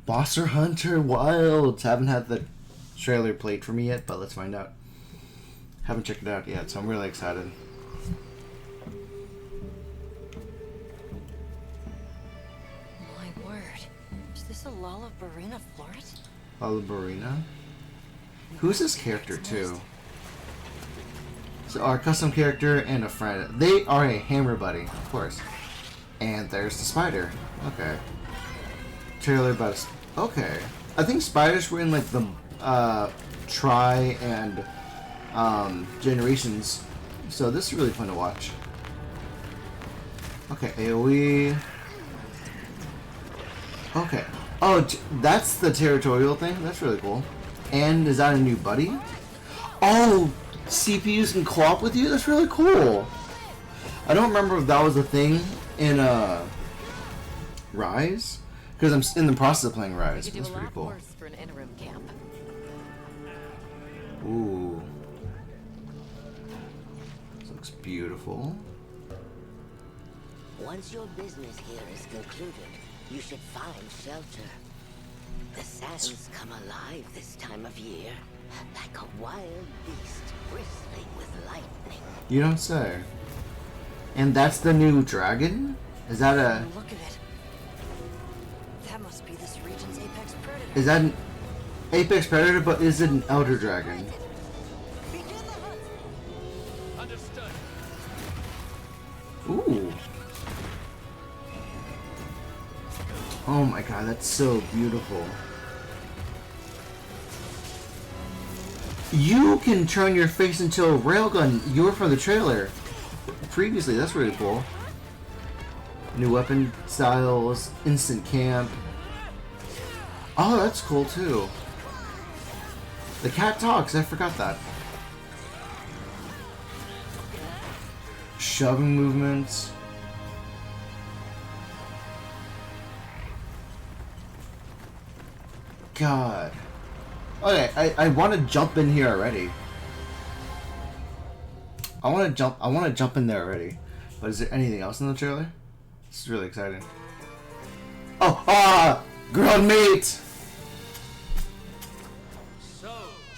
Monster Hunter Wilds. Haven't had the trailer played for me yet, but let's find out. Haven't checked it out yet, so I'm really excited. My word. Is this a Lollabarina Floret? Lollabarina? Who's this character, too? So our custom character and a friend. They are a hammer buddy, of course. And there's the spider. Okay. Trailer about okay. I think spiders were in like the Try and Generations. So this is really fun to watch. Okay, AoE. Okay. Oh, that's the territorial thing? That's really cool. And is that a new buddy? Oh! CPUs can co-op with you? That's really cool. I don't remember if that was a thing in Rise, because I'm in the process of playing Rise. That's pretty cool. Worse for an interim camp. Ooh, this looks beautiful. Once your business here is concluded, you should find shelter. The sands come alive this time of year, like a wild beast bristling with lightning. You don't say. And that's the new dragon? Is that a... Look at it. That must be this region's apex predator. Is that an apex predator, but is it an elder dragon? Begin the hunt. Understood. Ooh. Oh my god, that's so beautiful. You can turn your face into a railgun. You were from the trailer previously. That's really cool. New weapon styles, instant camp. Oh, that's cool too. The cat talks. I forgot that. Shoving movements. God. Okay, I want to jump in here already. I want to jump in there already. But is there anything else in the trailer? This is really exciting. Oh, grilled meat. So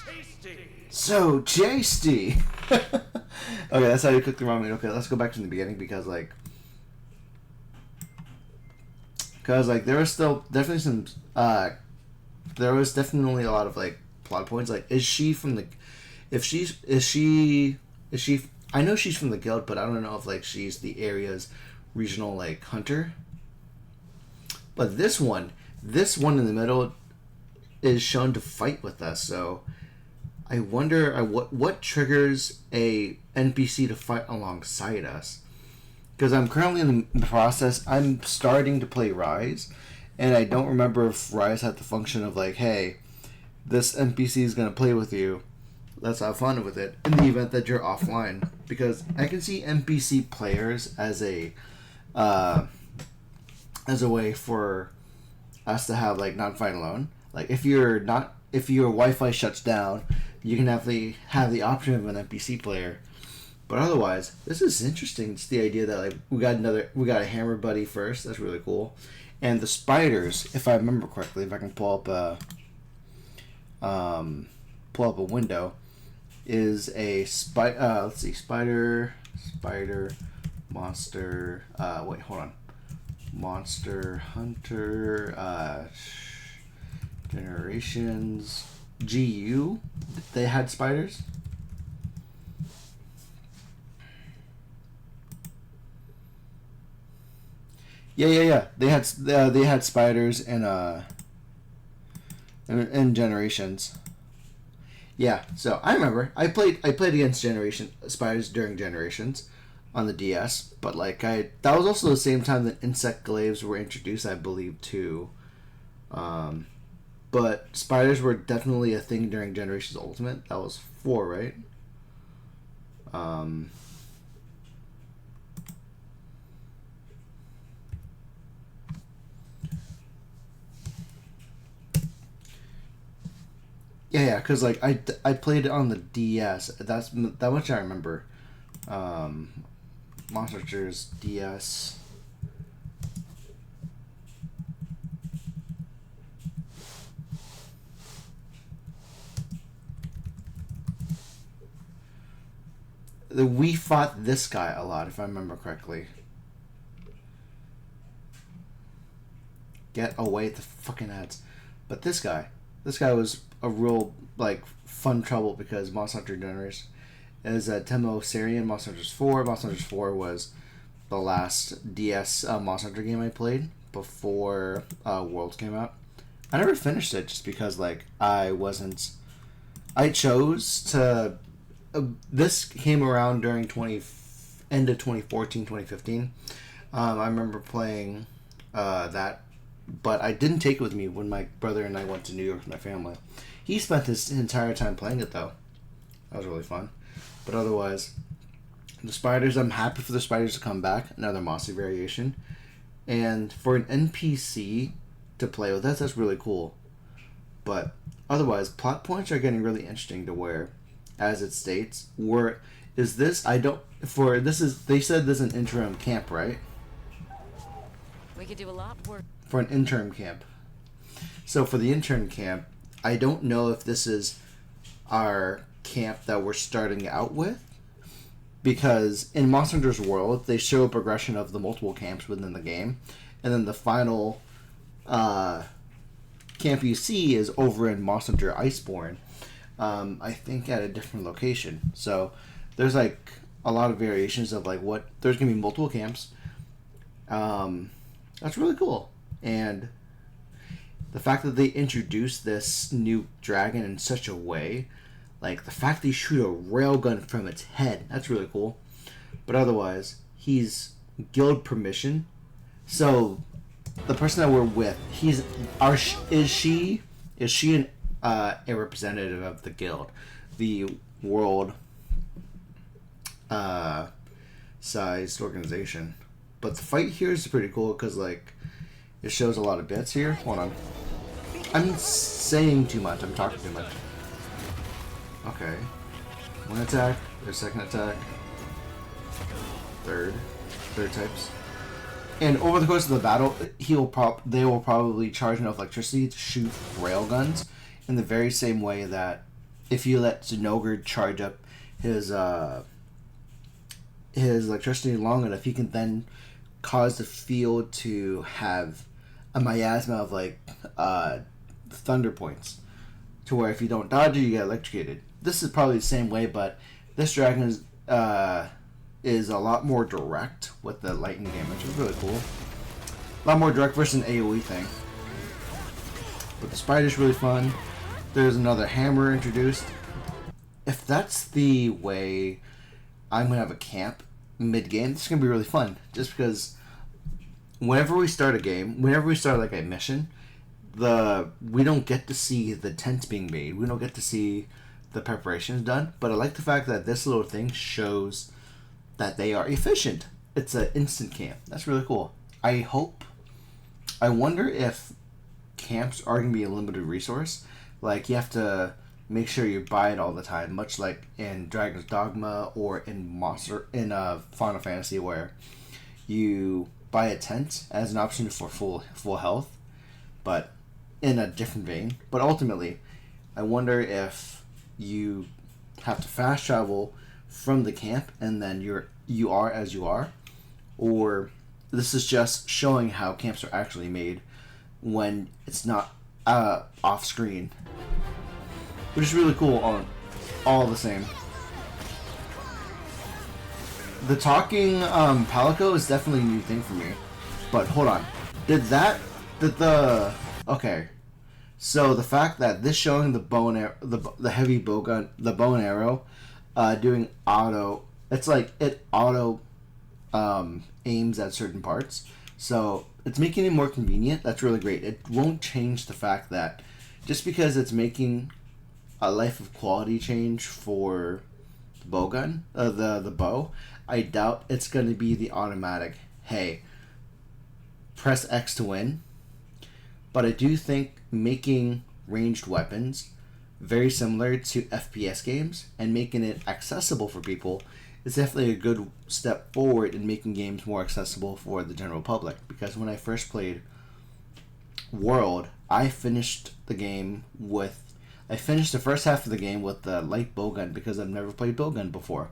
tasty. So tasty. Okay, that's how you cook the raw meat. Okay, let's go back to the beginning because there was still definitely some there was definitely a lot of like plot points. Like, is she from the? Is she? I know she's from the guild, but I don't know if like she's the area's regional like hunter. But this one in the middle is shown to fight with us. So I wonder what triggers a NPC to fight alongside us. Because I'm currently in the process. I'm starting to play Rise. And I don't remember if Rise had the function of like, hey, this NPC is going to play with you. Let's have fun with it in the event that you're offline. Because I can see NPC players as a way for us to have like not fight alone. Like if your Wi-Fi shuts down, you can have the option of an NPC player. But otherwise, this is interesting. It's the idea that like we got a hammer buddy first. That's really cool. And the spiders, if I remember correctly, if I can pull up a window, is a let's see, spider, monster. Wait, hold on. Monster Hunter, Generations, GU. They had spiders. Yeah. They had spiders in Generations. Yeah, so I remember I played against spiders during Generations on the DS, but like that was also the same time that insect glaives were introduced, I believe, too. But spiders were definitely a thing during Generations Ultimate. That was 4, right? Yeah, because like I played it on the DS. That much I remember. Monsters DS. we fought this guy a lot, if I remember correctly. Get away with the fucking ads. But this guy was a real, like, fun trouble because Monster Hunter Generation is a Temo Sarian Monster Hunter 4. Monster Hunter 4 was the last DS Monster Hunter game I played before Worlds came out. I never finished it just because, like, I chose to... this came around during end of 2014, 2015. I remember playing that, but I didn't take it with me when my brother and I went to New York with my family. He spent his entire time playing it, though. That was really fun. But otherwise, the spiders, I'm happy for the spiders to come back. Another Mossy variation. And for an NPC to play with, that's really cool. But otherwise, plot points are getting really interesting to where, as it states, they said this is an interim camp, right? We could do a lot more. For an interim camp. So for the intern camp, I don't know if this is our camp that we're starting out with, because in Monster Hunter's World, they show a progression of the multiple camps within the game, and then the final camp you see is over in Monster Hunter Iceborne, I think at a different location. So there's like a lot of variations of like there's gonna be multiple camps. That's really cool. And the fact that they introduced this new dragon in such a way, like the fact that you shoot a railgun from its head, that's really cool. But otherwise, he's guild permission. So the person that we're with, is she a representative of the guild, the world sized organization. But the fight here is pretty cool because, like, it shows a lot of bits here. Hold on. I'm saying too much. I'm talking too much. Okay. One attack. Their second attack. Third types. And over the course of the battle, they will probably charge enough electricity to shoot railguns in the very same way that if you let Zenogre charge up his electricity long enough, he can then cause the field to have a miasma of like thunder points, to where if you don't dodge it, you get electrocuted. This is probably the same way, but this dragon is a lot more direct with the lightning damage, which is really cool. A lot more direct versus an AoE thing. But the spider's really fun. There's another hammer introduced. If that's the way I'm gonna have a camp mid-game, it's gonna be really fun. Just because whenever we start a game, whenever we start like a mission, we don't get to see the tents being made. We don't get to see the preparations done. But I like the fact that this little thing shows that they are efficient. It's an instant camp. That's really cool. I wonder if camps are going to be a limited resource. Like, you have to make sure you buy it all the time, much like in Dragon's Dogma or in Final Fantasy, where you buy a tent as an option for full health, but in a different vein. But ultimately, I wonder if you have to fast travel from the camp and then you are as you are, or this is just showing how camps are actually made when it's not off screen, which is really cool on all the same. The talking Palico is definitely a new thing for me, but hold on, okay, so the fact that this showing the heavy bow gun, the bow and arrow, doing auto, it's like it auto aims at certain parts, so it's making it more convenient. That's really great. It won't change the fact that just because it's making a life of quality change for the bow gun, the bow, I doubt it's going to be the automatic, hey, press X to win. But I do think making ranged weapons very similar to FPS games and making it accessible for people is definitely a good step forward in making games more accessible for the general public. Because when I first played World, I finished the first half of the game with the light bowgun because I've never played bowgun before.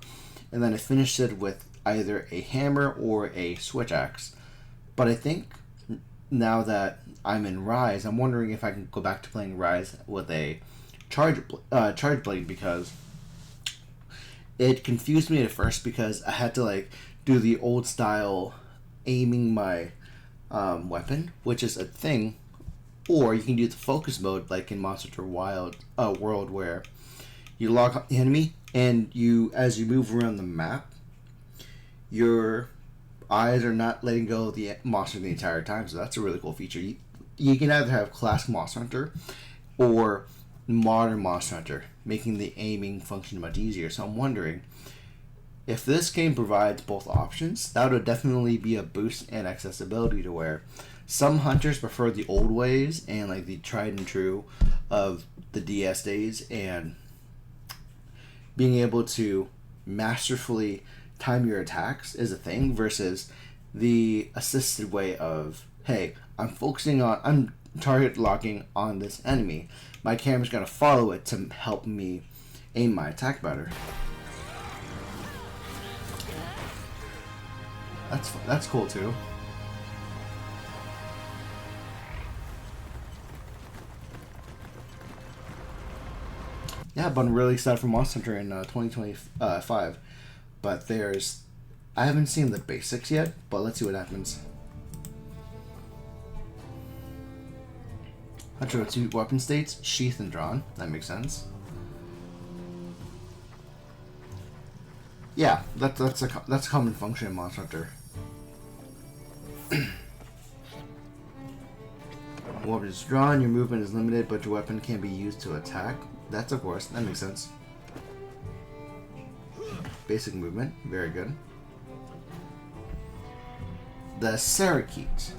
and then I finished it with either a hammer or a switch axe. But I think now that I'm in Rise, I'm wondering if I can go back to playing Rise with a charge blade, because it confused me at first because I had to like do the old style aiming my weapon, which is a thing, or you can do the focus mode like in Monster Hunter Wild World, where you lock on the enemy and you, as you move around the map, your eyes are not letting go of the monster the entire time. So that's a really cool feature. You can either have classic Monster Hunter or modern Monster Hunter, making the aiming function much easier. So I'm wondering if this game provides both options. That would definitely be a boost in accessibility, to where some hunters prefer the old ways and like the tried and true of the DS days, and being able to masterfully time your attacks is a thing, versus the assisted way of, hey, I'm target locking on this enemy. My camera's gonna follow it to help me aim my attack better. That's cool too. Yeah, but I'm really excited for Monster Hunter in 2025. But I haven't seen the basics yet, but let's see what happens. Hunter with 2 weapon states, sheath and drawn. That makes sense. Yeah, that's a common function in Monster Hunter. Weapon is drawn, your movement is limited, but your weapon can be used to attack. That's, of course, that makes sense. Basic movement, very good. The Sarakeet.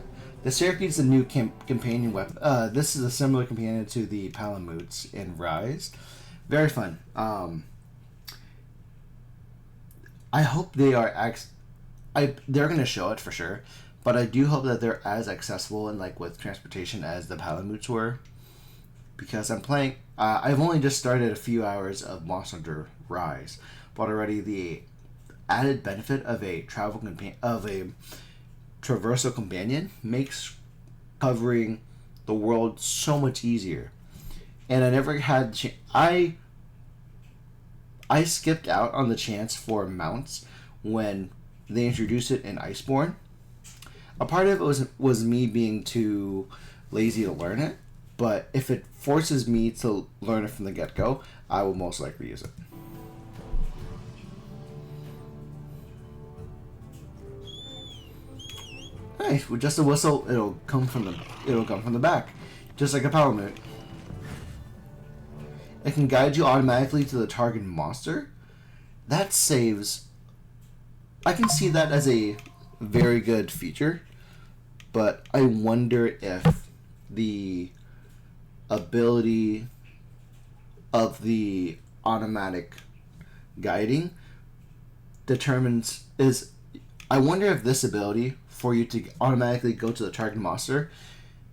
The Sarakeet is a new companion weapon. This is a similar companion to the Palamutes in Rise. Very fun. I hope they are they're going to show it for sure, but I do hope that they're as accessible and like with transportation as the Palamutes were, because I'm playing. I've only just started a few hours of Monster Hunter Rise, but already the added benefit of a traversal companion makes covering the world so much easier. And I never had I skipped out on the chance for mounts when they introduced it in Iceborne. A part of it was me being too lazy to learn it, but if it forces me to learn it from the get-go, I will most likely use it. Hey, with just a whistle, it'll come from the back, just like a Palamute. It can guide you automatically to the target monster. That saves. I can see that as a very good feature, but I wonder if the ability of the automatic guiding I wonder if this ability for you to automatically go to the target monster,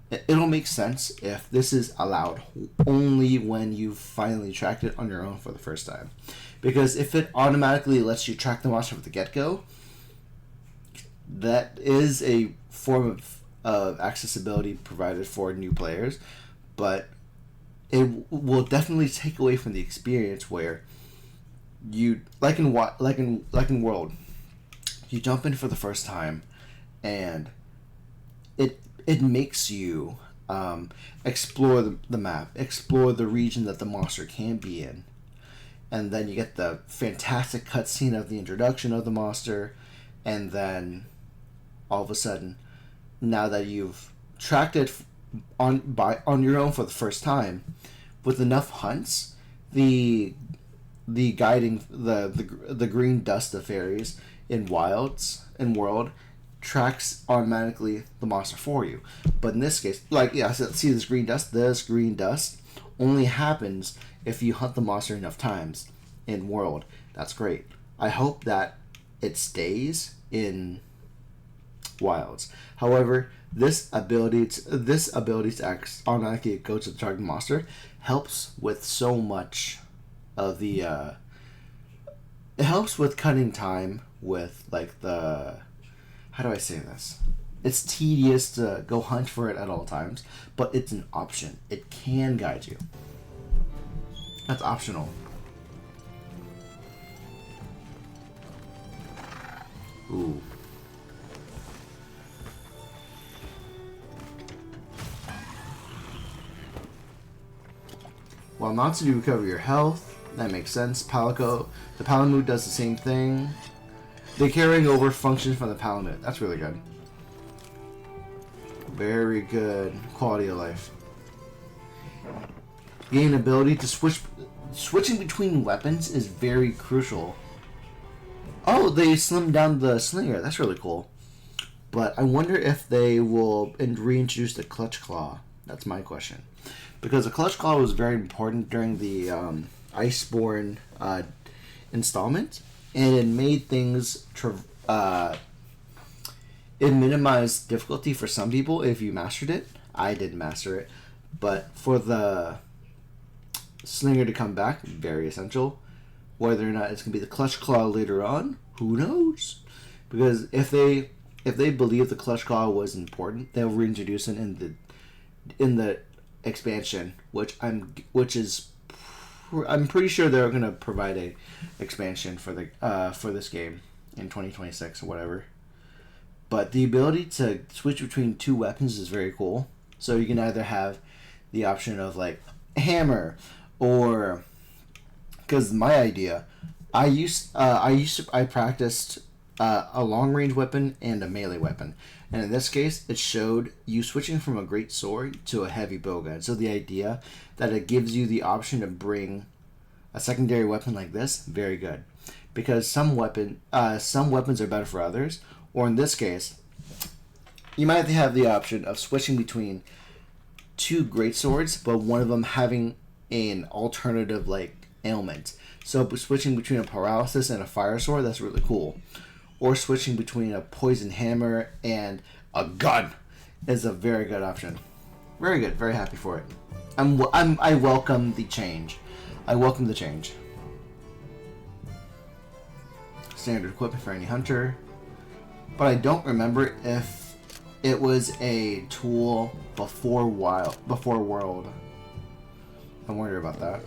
it'll make sense if this is allowed only when you've finally tracked it on your own for the first time. Because if it automatically lets you track the monster from the get-go, that is a form of accessibility provided for new players, but it will definitely take away from the experience where you, like in World, you jump in for the first time, and it makes you explore the map, explore the region that the monster can be in, and then you get the fantastic cutscene of the introduction of the monster, and then all of a sudden, now that you've tracked it on your own for the first time, with enough hunts, the guiding the green dust of fairies in World tracks automatically the monster for you. But in this case, see this green dust? This green dust only happens if you hunt the monster enough times in World. That's great. I hope that it stays in Wilds. However, this ability to automatically go to the target monster helps with so much of the it helps with cutting time with like the, how do I say this? It's tedious to go hunt for it at all times, but it's an option. It can guide you. That's optional. Ooh. While mounts do recover your health, that makes sense. The Palamute does the same thing. They're carrying over functions from the Palamute. That's really good. Very good quality of life. Gain ability to switching between weapons is very crucial. Oh, they slimmed down the slinger. That's really cool. But I wonder if they will reintroduce the clutch claw. That's my question. Because the clutch claw was very important during the Iceborne installment, and it made things it minimized difficulty for some people if you mastered it. I didn't master it, but for the slinger to come back, very essential. Whether or not it's gonna be the clutch claw later on, who knows? Because if they believe the clutch claw was important, they'll reintroduce it in the expansion, I'm pretty sure they're gonna provide a expansion for this game in 2026 or whatever. But the ability to switch between two weapons is very cool. So you can either have the option of like hammer, or because my idea, I practiced a long range weapon and a melee weapon, and in this case, it showed you switching from a great sword to a heavy bowgun. So the idea that it gives you the option to bring a secondary weapon like this, very good, because some weapons are better for others. Or in this case, you might have the option of switching between two great swords, but one of them having an alternative like ailment. So switching between a paralysis and a fire sword, that's really cool. Or switching between a poison hammer and a gun is a very good option. Very good. Very happy for it. I welcome the change. I welcome the change. Standard equipment for any hunter. But I don't remember if it was a tool before World. I wonder about that.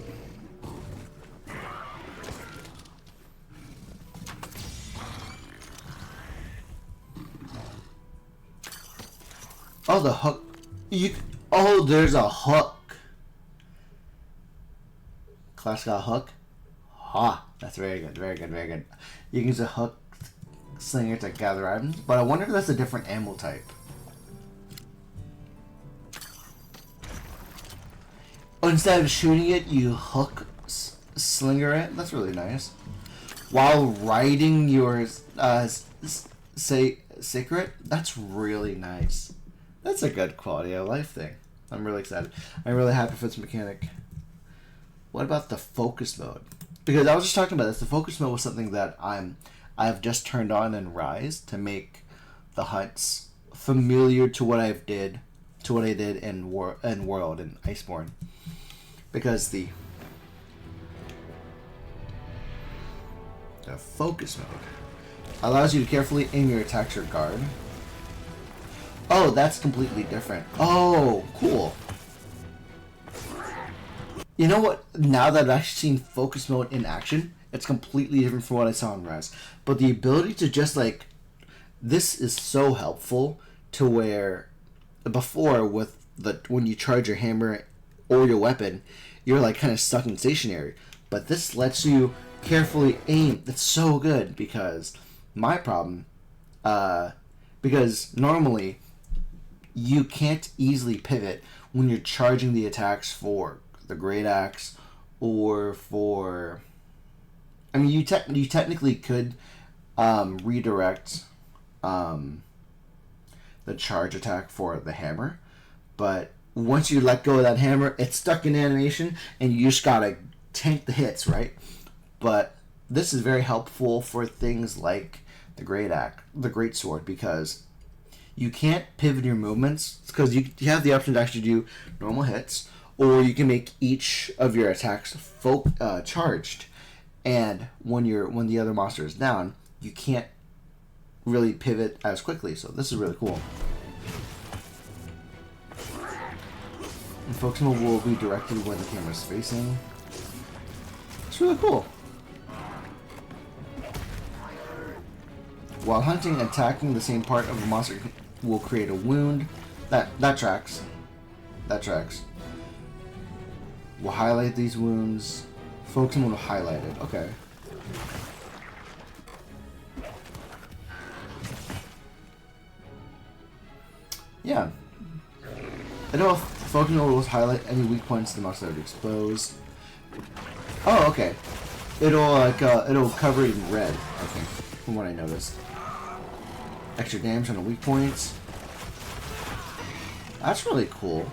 Oh, the hook. There's a hook. Class got a hook. Ha, that's very good, very good, very good. You can use a hook slinger to gather items, but I wonder if that's a different ammo type. Instead of shooting it, you hook slinger it. That's really nice. While riding your secret, that's really nice. That's a good quality of life thing. I'm really excited. I'm really happy for this mechanic. What about the focus mode? Because I was just talking about this. The focus mode was something that I've just turned on in Rise to make the hunts familiar to what I did in World and Iceborne. Because the focus mode allows you to carefully aim your attacks or guard. Oh, that's completely different. Oh, cool. You know what? Now that I've actually seen focus mode in action, it's completely different from what I saw in Rise. But the ability to just like, this is so helpful to where before when you charge your hammer or your weapon, you're like kind of stuck in stationary. But this lets you carefully aim. That's so good because my problem, because normally you can't easily pivot when you're charging the attacks for the Great Axe or for... I mean, you technically could redirect the charge attack for the hammer, but once you let go of that hammer, it's stuck in animation, and you just gotta tank the hits, right? But this is very helpful for things like the Great Sword, because you can't pivot your movements, because you have the option to actually do normal hits, or you can make each of your attacks charged. and when the other monster is down, you can't really pivot as quickly. So this is really cool. And focus mode will be directed when the camera is facing. It's really cool. While hunting, attacking the same part of the monster will create a wound. That tracks. That tracks. We'll highlight these wounds. Focus mode will highlight it. Okay. Yeah. It'll focus mode will highlight any weak points the monster would expose. Oh, okay. It'll like it'll cover it in red, I think, from what I noticed. Extra damage on the weak points. That's really cool.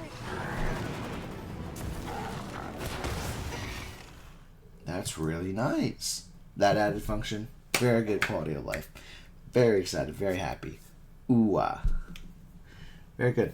That's really nice. That added function. Very good quality of life. Very excited. Very happy. Ooh, ah. Very good.